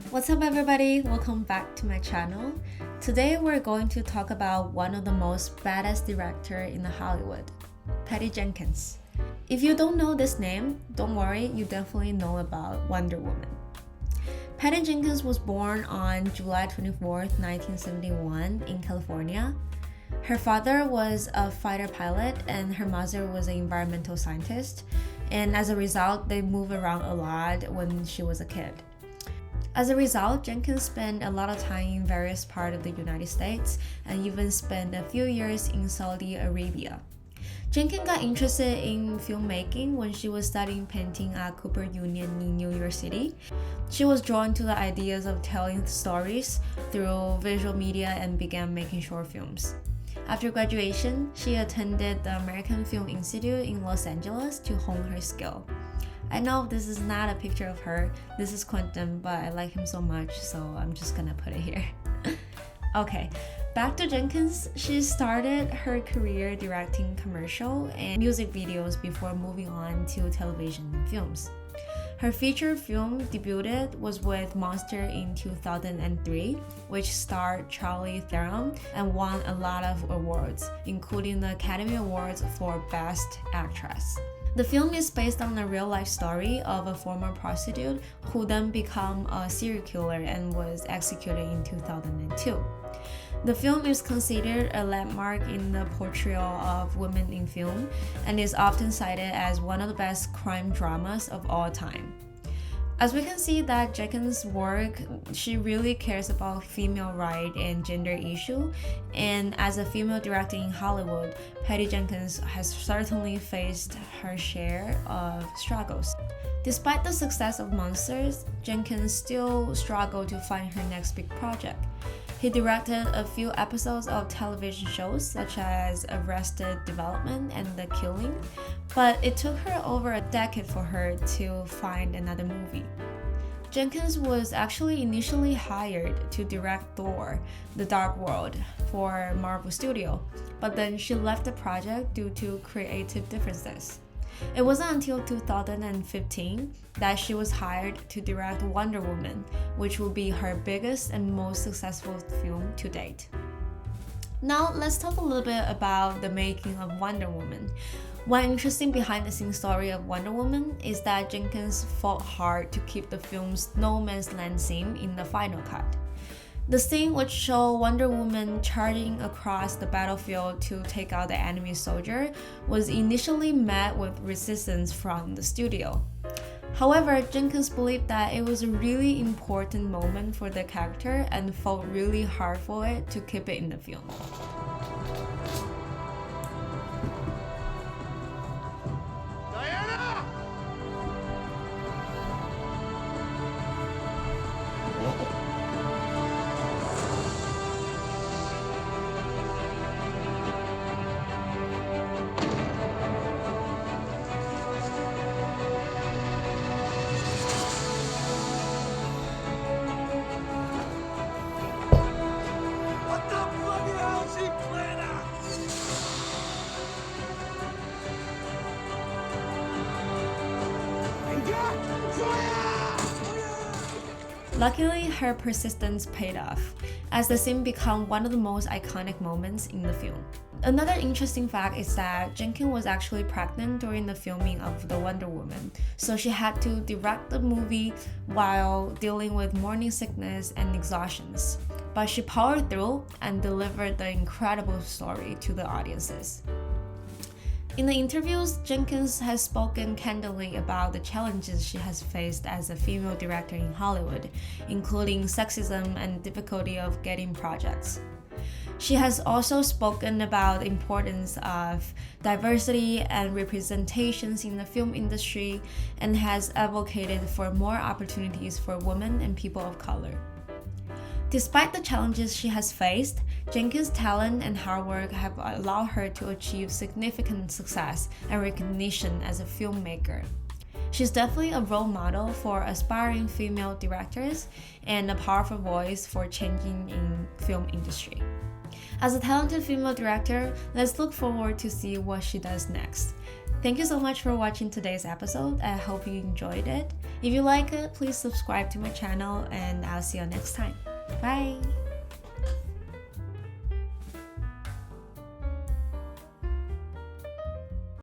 What's up everybody? Welcome back to my channel. Today we're going to talk about one of the most badass director in Hollywood, Petty Jenkins. If you don't know this name, don't worry, you definitely know about Wonder Woman. Petty Jenkins was born on July 24th, 1971 in California. Her father was a fighter pilot and her mother was an environmental scientist, and as a result, they moved around a lot when she was a kid. As a result, Jenkins spent a lot of time in various parts of the United States and even spent a few years in Saudi Arabia. Jenkins got interested in filmmaking when she was studying painting at Cooper Union in New York City. She was drawn to the ideas of telling stories through visual media and began making short films. After graduation, she attended the American Film Institute in Los Angeles to hone her skill. I know this is not a picture of her, this is Quentin, but I like him so much, so I'm just gonna put it here. Okay, back to Jenkins. She started her career directing commercial and music videos before moving on to television and films. Her feature film debuted was with Monster in 2003, which starred Charlize Theron and won a lot of awards, including the Academy Awards for Best Actress. The film is based on a real-life story of a former prostitute who then became a serial killer and was executed in 2002. The film is considered a landmark in the portrayal of women in film and is often cited as one of the best crime dramas of all time. As we can see that Jenkins' work, she really cares about female rights and gender issue, and as a female director in Hollywood, Petty Jenkins has certainly faced her share of struggles. Despite the success of Monsters, Jenkins still struggled to find her next big project. He directed a few episodes of television shows such as Arrested Development and The Killing, but it took her over a decade for her to find another movie. Jenkins was actually initially hired to direct Thor: The Dark World for Marvel Studios, but then she left the project due to creative differences. It wasn't until 2015 that she was hired to direct Wonder Woman, which will be her biggest and most successful film to date. Now let's talk a little bit about the making of Wonder Woman. One interesting behind-the-scenes story of Wonder Woman is that Jenkins fought hard to keep the film's no man's land scene in the final cut. The scene which showed Wonder Woman charging across the battlefield to take out the enemy soldier was initially met with resistance from the studio. However, Jenkins believed that it was a really important moment for the character and fought really hard for it to keep it in the film. Luckily, her persistence paid off, as the scene became one of the most iconic moments in the film. Another interesting fact is that Jenkins was actually pregnant during the filming of the Wonder Woman, so she had to direct the movie while dealing with morning sickness and exhaustions. But she powered through and delivered the incredible story to the audiences. In the interviews, Jenkins has spoken candidly about the challenges she has faced as a female director in Hollywood, including sexism and difficulty of getting projects. She has also spoken about the importance of diversity and representations in the film industry and has advocated for more opportunities for women and people of color. Despite the challenges she has faced, Jenkins' talent and hard work have allowed her to achieve significant success and recognition as a filmmaker. She's definitely a role model for aspiring female directors and a powerful voice for changing in film industry. As a talented female director, let's look forward to see what she does next. Thank you so much for watching today's episode. I hope you enjoyed it. If you like it, please subscribe to my channel and I'll see you next time. Bye!